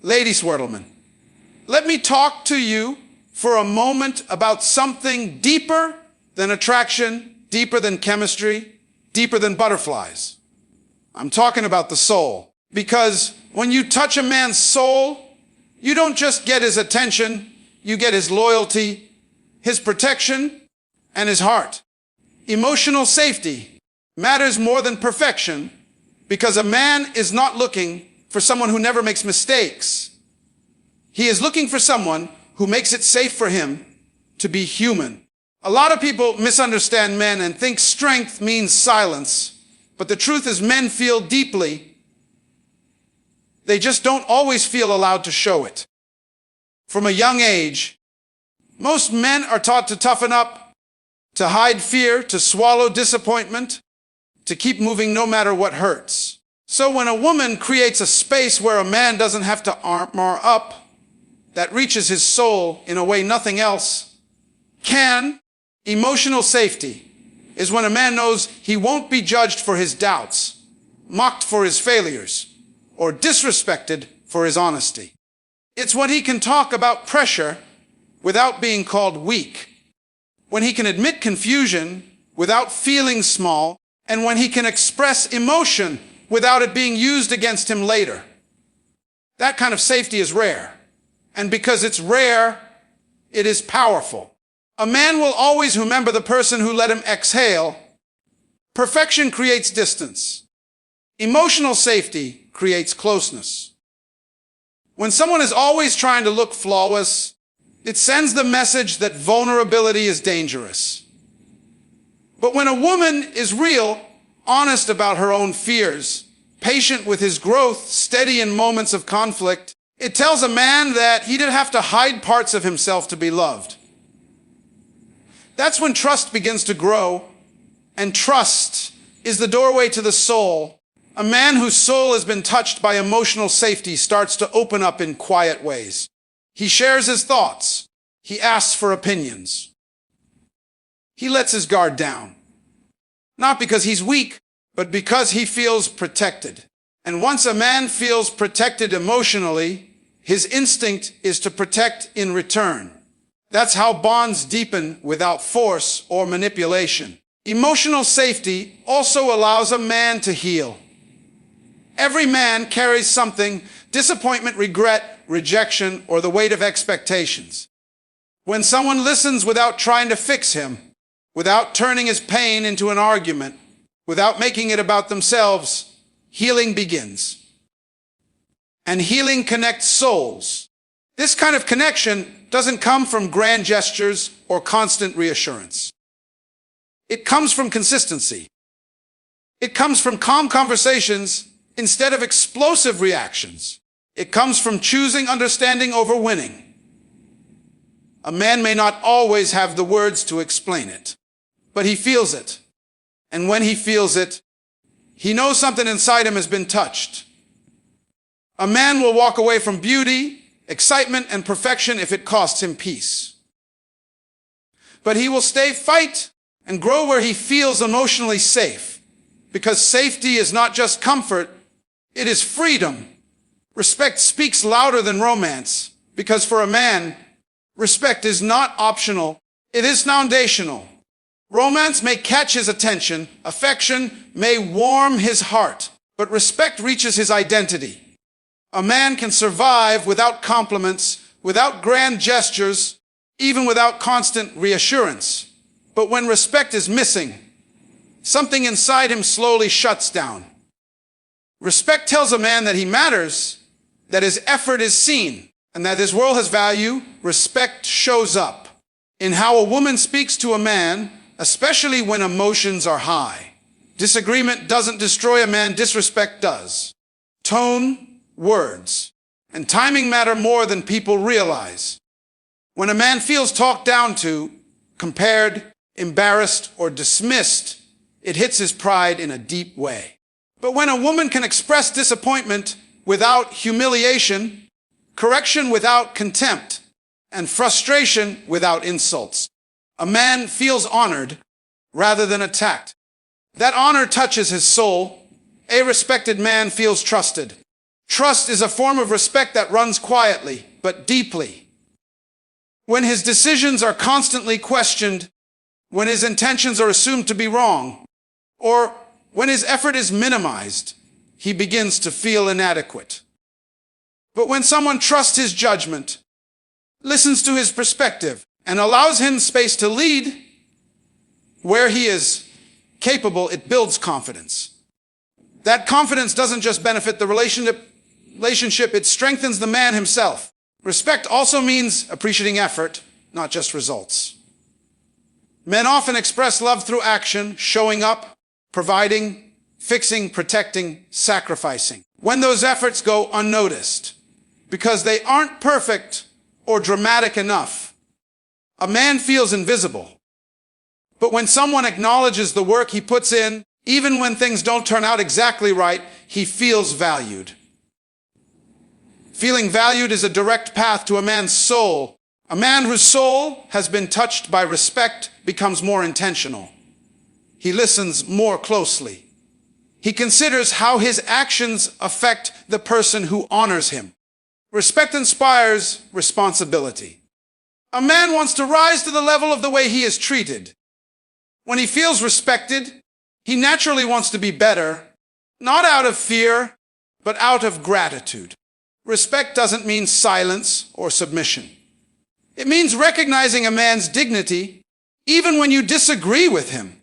Ladies, Wörtelman, let me talk to you for a moment about something deeper than attraction, deeper than chemistry, deeper than butterflies. I'm talking about the soul. Because when you touch a man's soul, you don't just get his attention, you get his loyalty, his protection, and his heart. Emotional safety matters more than perfection because a man is not looking for someone who never makes mistakes. He is looking for someone who makes it safe for him to be human. A lot of people misunderstand men and think strength means silence, but the truth is men feel deeply. They just don't always feel allowed to show it. From a young age, most men are taught to toughen up, to hide fear, to swallow disappointment, to keep moving no matter what hurts. So when a woman creates a space where a man doesn't have to armor up, that reaches his soul in a way nothing else can, emotional safety is when a man knows he won't be judged for his doubts, mocked for his failures, or disrespected for his honesty. It's when he can talk about pressure without being called weak, when he can admit confusion without feeling small, and when he can express emotion without it being used against him later. That kind of safety is rare, and because it's rare, it is powerful. A man will always remember the person who let him exhale. Perfection creates distance. Emotional safety creates closeness. When someone is always trying to look flawless, it sends the message that vulnerability is dangerous. But when a woman is real, honest about her own fears, patient with his growth, steady in moments of conflict, it tells a man that he didn't have to hide parts of himself to be loved. That's when trust begins to grow, and trust is the doorway to the soul. A man whose soul has been touched by emotional safety starts to open up in quiet ways. He shares his thoughts. He asks for opinions. He lets his guard down. Not because he's weak, but because he feels protected. And once a man feels protected emotionally, his instinct is to protect in return. That's how bonds deepen without force or manipulation. Emotional safety also allows a man to heal. Every man carries something: disappointment, regret, rejection, or the weight of expectations. When someone listens without trying to fix him, without turning his pain into an argument, without making it about themselves, healing begins. And healing connects souls. This kind of connection doesn't come from grand gestures or constant reassurance. It comes from consistency. It comes from calm conversations instead of explosive reactions. It comes from choosing understanding over winning. A man may not always have the words to explain it, but he feels it. And when he feels it, he knows something inside him has been touched. A man will walk away from beauty, excitement, and perfection if it costs him peace. But he will fight, and grow where he feels emotionally safe, because safety is not just comfort, it is freedom. Respect speaks louder than romance, because for a man, respect is not optional, it is foundational. Romance may catch his attention, affection may warm his heart, but respect reaches his identity. A man can survive without compliments, without grand gestures, even without constant reassurance. But when respect is missing, something inside him slowly shuts down. Respect tells a man that he matters, that his effort is seen, and that his world has value. Respect shows up in how a woman speaks to a man, especially when emotions are high. Disagreement doesn't destroy a man, disrespect does. Tone, words, and timing matter more than people realize. When a man feels talked down to, compared, embarrassed, or dismissed, it hits his pride in a deep way. But when a woman can express disappointment without humiliation, correction without contempt, and frustration without insults, a man feels honored rather than attacked. That honor touches his soul. A respected man feels trusted. Trust is a form of respect that runs quietly, but deeply. When his decisions are constantly questioned, when his intentions are assumed to be wrong, or when his effort is minimized, he begins to feel inadequate. But when someone trusts his judgment, listens to his perspective, and allows him space to lead where he is capable, it builds confidence. That confidence doesn't just benefit the relationship, it strengthens the man himself. Respect also means appreciating effort, not just results. Men often express love through action, showing up, providing, fixing, protecting, sacrificing. When those efforts go unnoticed, because they aren't perfect or dramatic enough, a man feels invisible. But when someone acknowledges the work he puts in, even when things don't turn out exactly right, he feels valued. Feeling valued is a direct path to a man's soul. A man whose soul has been touched by respect becomes more intentional. He listens more closely. He considers how his actions affect the person who honors him. Respect inspires responsibility. A man wants to rise to the level of the way he is treated. When he feels respected, he naturally wants to be better, not out of fear, but out of gratitude. Respect doesn't mean silence or submission. It means recognizing a man's dignity, even when you disagree with him.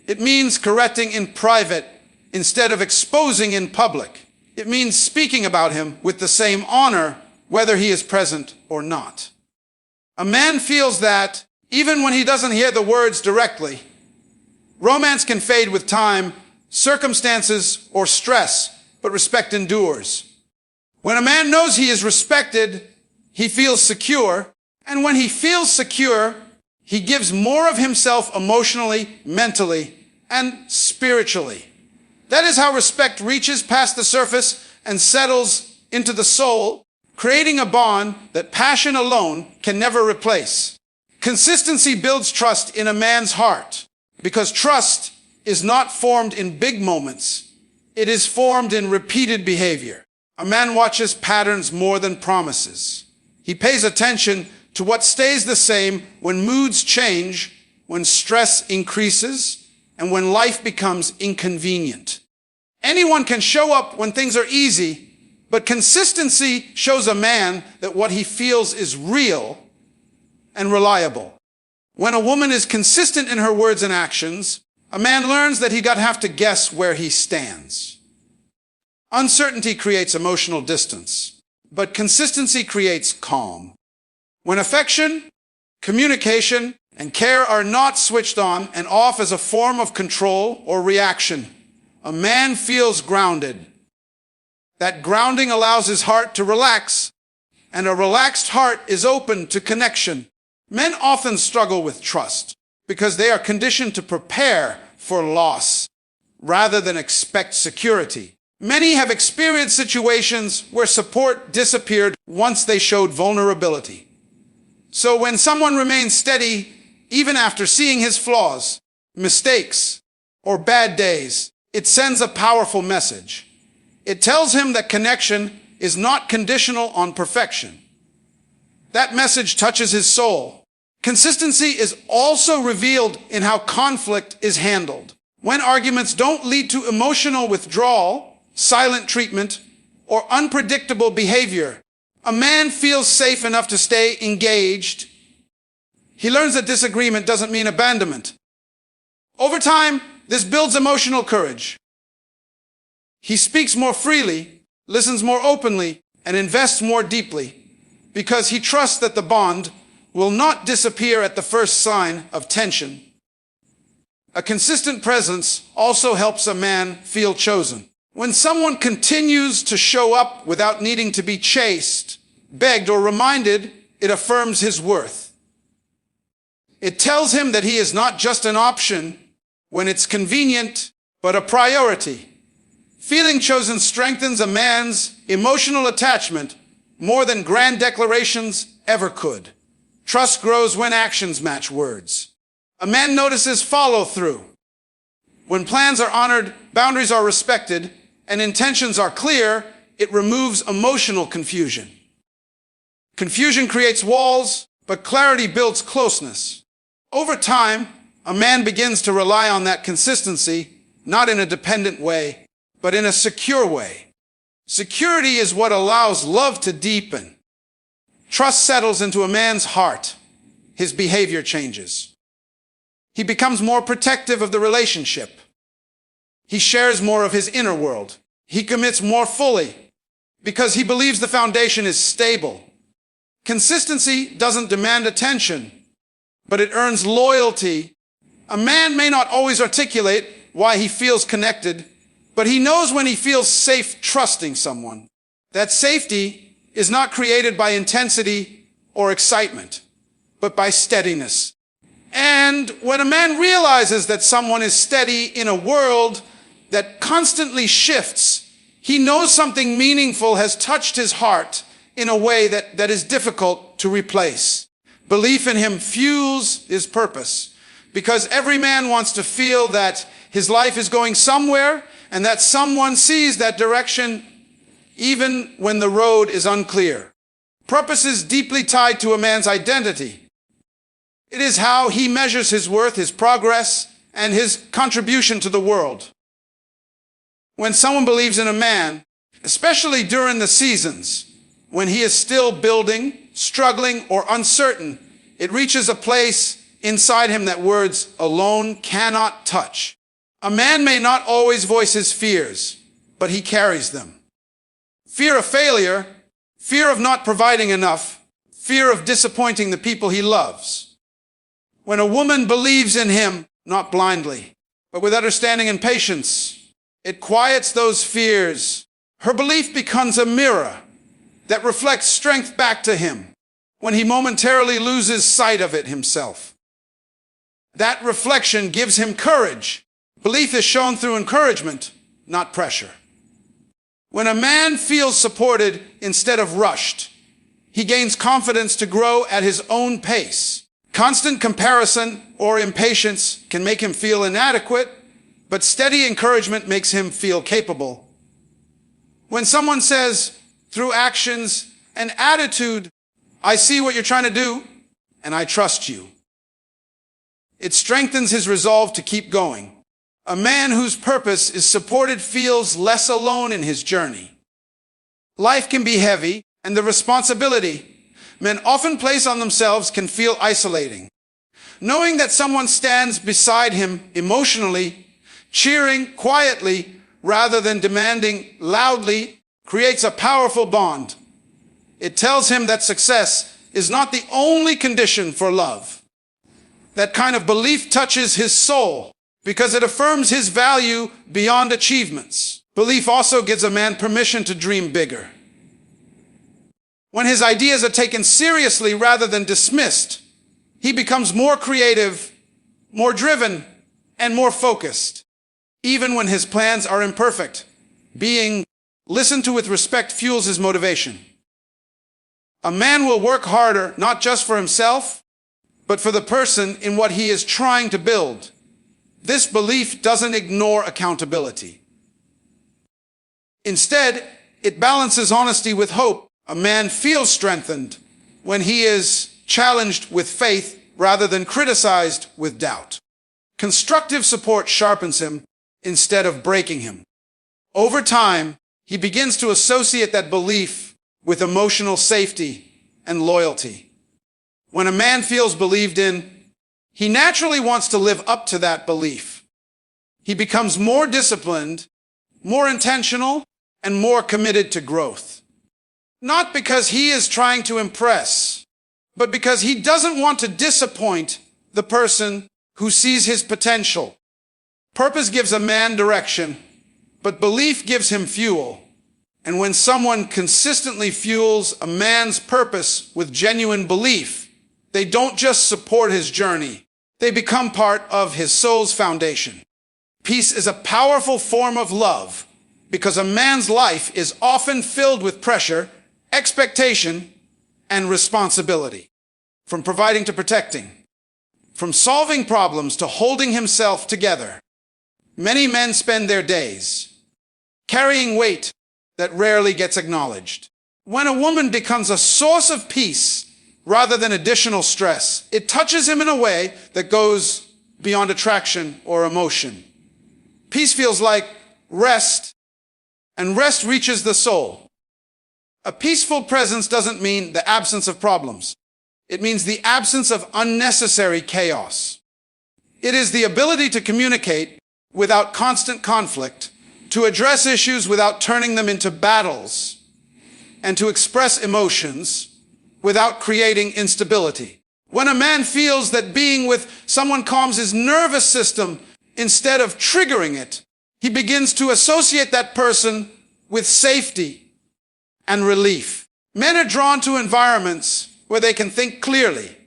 It means correcting in private instead of exposing in public. It means speaking about him with the same honor, whether he is present or not. A man feels that, even when he doesn't hear the words directly. Romance can fade with time, circumstances, or stress, but respect endures. When a man knows he is respected, he feels secure, and when he feels secure, he gives more of himself emotionally, mentally, and spiritually. That is how respect reaches past the surface and settles into the soul, creating a bond that passion alone can never replace. Consistency builds trust in a man's heart, because trust is not formed in big moments. It is formed in repeated behavior. A man watches patterns more than promises. He pays attention to what stays the same when moods change, when stress increases, and when life becomes inconvenient. Anyone can show up when things are easy, but consistency shows a man that what he feels is real and reliable. When a woman is consistent in her words and actions, a man learns that he doesn't have to guess where he stands. Uncertainty creates emotional distance, but consistency creates calm. When affection, communication, and care are not switched on and off as a form of control or reaction, a man feels grounded. That grounding allows his heart to relax, and a relaxed heart is open to connection. Men often struggle with trust because they are conditioned to prepare for loss rather than expect security. Many have experienced situations where support disappeared once they showed vulnerability. So when someone remains steady, even after seeing his flaws, mistakes, or bad days, it sends a powerful message. It tells him that connection is not conditional on perfection. That message touches his soul. Consistency is also revealed in how conflict is handled. When arguments don't lead to emotional withdrawal, silent treatment, or unpredictable behavior, a man feels safe enough to stay engaged. He learns that disagreement doesn't mean abandonment. Over time, this builds emotional courage. He speaks more freely, listens more openly, and invests more deeply because he trusts that the bond will not disappear at the first sign of tension. A consistent presence also helps a man feel chosen. When someone continues to show up without needing to be chased, begged, or reminded, it affirms his worth. It tells him that he is not just an option when it's convenient, but a priority. Feeling chosen strengthens a man's emotional attachment more than grand declarations ever could. Trust grows when actions match words. A man notices follow-through. When plans are honored, boundaries are respected, and intentions are clear, it removes emotional confusion. Confusion creates walls, but clarity builds closeness. Over time, a man begins to rely on that consistency, not in a dependent way, but in a secure way. Security is what allows love to deepen. Trust settles into a man's heart. His behavior changes. He becomes more protective of the relationship. He shares more of his inner world. He commits more fully because he believes the foundation is stable. Consistency doesn't demand attention, but it earns loyalty. A man may not always articulate why he feels connected, but he knows when he feels safe trusting someone. That safety is not created by intensity or excitement, but by steadiness. And when a man realizes that someone is steady in a world that constantly shifts, he knows something meaningful has touched his heart in a way that is difficult to replace. Belief in him fuels his purpose, because every man wants to feel that his life is going somewhere and that someone sees that direction even when the road is unclear. Purpose is deeply tied to a man's identity. It is how he measures his worth, his progress, and his contribution to the world. When someone believes in a man, especially during the seasons when he is still building, struggling, or uncertain, it reaches a place inside him that words alone cannot touch. A man may not always voice his fears, but he carries them. Fear of failure, fear of not providing enough, fear of disappointing the people he loves. When a woman believes in him, not blindly, but with understanding and patience, it quiets those fears. Her belief becomes a mirror that reflects strength back to him when he momentarily loses sight of it himself. That reflection gives him courage. Belief is shown through encouragement, not pressure. When a man feels supported instead of rushed, he gains confidence to grow at his own pace. Constant comparison or impatience can make him feel inadequate, but steady encouragement makes him feel capable. When someone says, through actions and attitude, I see what you're trying to do, and I trust you, it strengthens his resolve to keep going. A man whose purpose is supported feels less alone in his journey. Life can be heavy, and the responsibility men often place on themselves can feel isolating. Knowing that someone stands beside him emotionally, cheering quietly rather than demanding loudly, creates a powerful bond. It tells him that success is not the only condition for love. That kind of belief touches his soul because it affirms his value beyond achievements. Belief also gives a man permission to dream bigger. When his ideas are taken seriously rather than dismissed, he becomes more creative, more driven, and more focused. Even when his plans are imperfect, being listened to with respect fuels his motivation. A man will work harder not just for himself, but for the person in what he is trying to build. This belief doesn't ignore accountability. Instead, it balances honesty with hope. A man feels strengthened when he is challenged with faith rather than criticized with doubt. Constructive support sharpens him instead of breaking him. Over time, he begins to associate that belief with emotional safety and loyalty. When a man feels believed in, he naturally wants to live up to that belief. He becomes more disciplined, more intentional, and more committed to growth. Not because he is trying to impress, but because he doesn't want to disappoint the person who sees his potential. Purpose gives a man direction, but belief gives him fuel. And when someone consistently fuels a man's purpose with genuine belief, they don't just support his journey, they become part of his soul's foundation. Peace is a powerful form of love because a man's life is often filled with pressure, expectation, and responsibility. From providing to protecting, from solving problems to holding himself together. Many men spend their days carrying weight that rarely gets acknowledged. When a woman becomes a source of peace rather than additional stress, it touches him in a way that goes beyond attraction or emotion. Peace feels like rest, and rest reaches the soul. A peaceful presence doesn't mean the absence of problems. It means the absence of unnecessary chaos. It is the ability to communicate without constant conflict, to address issues without turning them into battles, and to express emotions without creating instability. When a man feels that being with someone calms his nervous system instead of triggering it, he begins to associate that person with safety and relief. Men are drawn to environments where they can think clearly.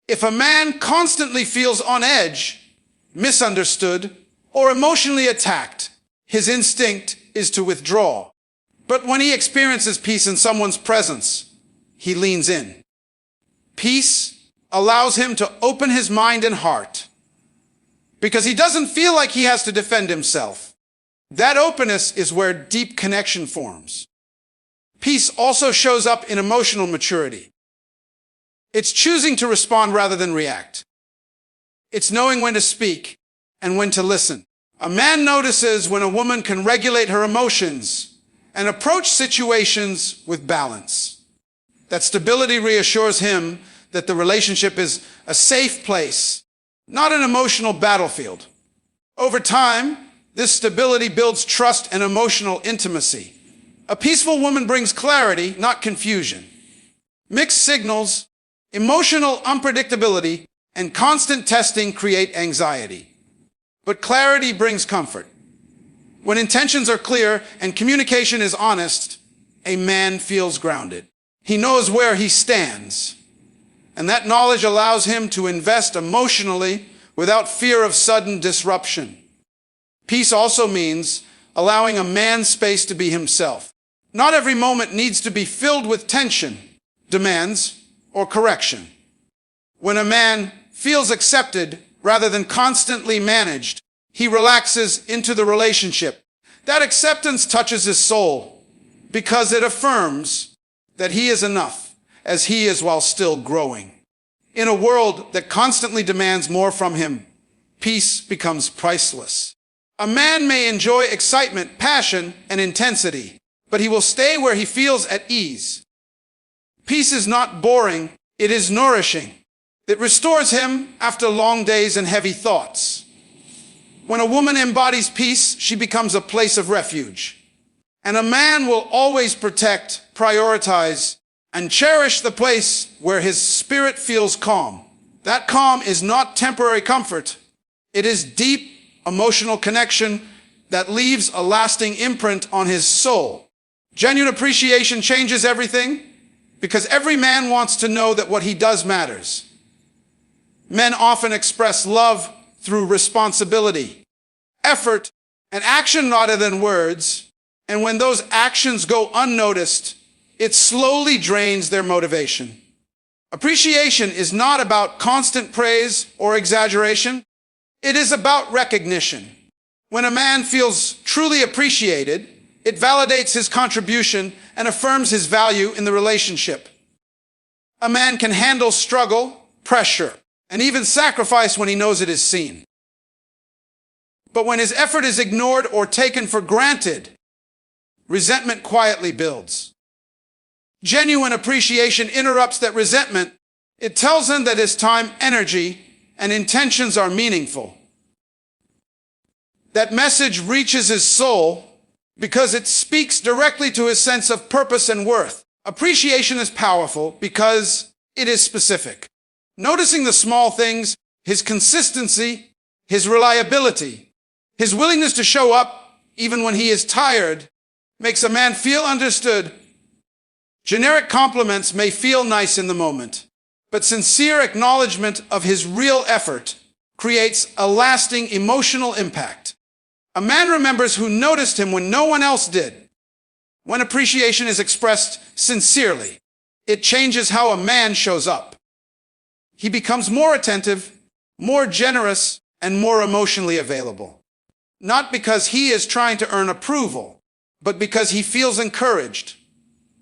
If a man constantly feels on edge, misunderstood, or emotionally attacked, his instinct is to withdraw. But when he experiences peace in someone's presence, he leans in. Peace allows him to open his mind and heart because he doesn't feel like he has to defend himself. That openness is where deep connection forms. Peace also shows up in emotional maturity. It's choosing to respond rather than react. It's knowing when to speak and when to listen. A man notices when a woman can regulate her emotions and approach situations with balance. That stability reassures him that the relationship is a safe place, not an emotional battlefield. Over time, this stability builds trust and emotional intimacy. A peaceful woman brings clarity, not confusion. Mixed signals, emotional unpredictability, and constant testing create anxiety. But clarity brings comfort. When intentions are clear and communication is honest, a man feels grounded. He knows where he stands, and that knowledge allows him to invest emotionally without fear of sudden disruption. Peace also means allowing a man space to be himself. Not every moment needs to be filled with tension, demands, or correction. When a man feels accepted rather than constantly managed, he relaxes into the relationship. That acceptance touches his soul because it affirms that he is enough as he is while still growing. In a world that constantly demands more from him, peace becomes priceless. A man may enjoy excitement, passion, and intensity, but he will stay where he feels at ease. Peace is not boring, it is nourishing. It restores him after long days and heavy thoughts. When a woman embodies peace, she becomes a place of refuge. And a man will always protect, prioritize, and cherish the place where his spirit feels calm. That calm is not temporary comfort. It is deep emotional connection that leaves a lasting imprint on his soul. Genuine appreciation changes everything because every man wants to know that what he does matters. Men often express love through responsibility, effort, and action rather than words. And when those actions go unnoticed, it slowly drains their motivation. Appreciation is not about constant praise or exaggeration. It is about recognition. When a man feels truly appreciated, it validates his contribution and affirms his value in the relationship. A man can handle struggle, pressure, and even sacrifice when he knows it is seen. But when his effort is ignored or taken for granted, resentment quietly builds. Genuine appreciation interrupts that resentment. It tells him that his time, energy, and intentions are meaningful. That message reaches his soul because it speaks directly to his sense of purpose and worth. Appreciation is powerful because it is specific. Noticing the small things, his consistency, his reliability, his willingness to show up even when he is tired, makes a man feel understood. Generic compliments may feel nice in the moment, but sincere acknowledgement of his real effort creates a lasting emotional impact. A man remembers who noticed him when no one else did. When appreciation is expressed sincerely, it changes how a man shows up. He becomes more attentive, more generous, and more emotionally available. Not because he is trying to earn approval, but because he feels encouraged.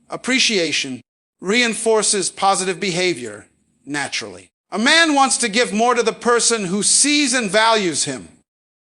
Appreciation reinforces positive behavior naturally. A man wants to give more to the person who sees and values him.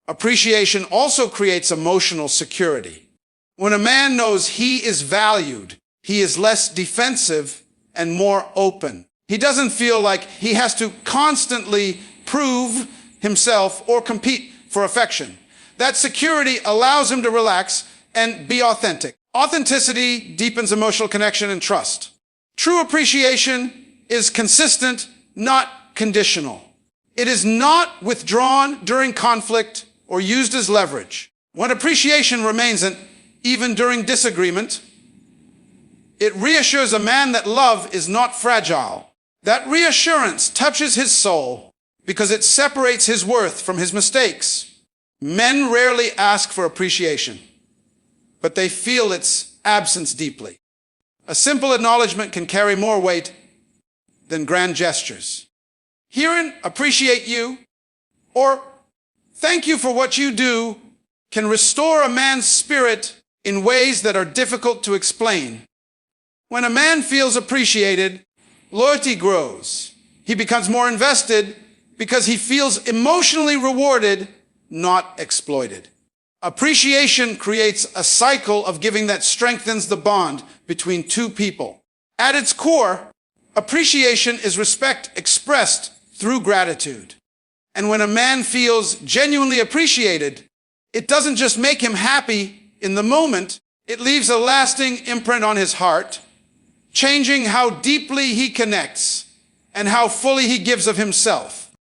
Appreciation also creates emotional security. When a man knows he is valued, he is less defensive and more open. He doesn't feel like he has to constantly prove himself or compete for affection. That security allows him to relax and be authentic. Authenticity deepens emotional connection and trust. True appreciation is consistent, not conditional. It is not withdrawn during conflict or used as leverage. When appreciation remains, even during disagreement, it reassures a man that love is not fragile. That reassurance touches his soul because it separates his worth from his mistakes. Men rarely ask for appreciation, but they feel its absence deeply. A simple acknowledgement can carry more weight than grand gestures. Hearing "appreciate you" or "thank you for what you do" can restore a man's spirit in ways that are difficult to explain. When a man feels appreciated, loyalty grows. He becomes more invested because he feels emotionally rewarded, not exploited. Appreciation creates a cycle of giving that strengthens the bond between two people. At its core, appreciation is respect expressed through gratitude. And when a man feels genuinely appreciated, it doesn't just make him happy in the moment, it leaves a lasting imprint on his heart, changing how deeply he connects and how fully he gives of himself.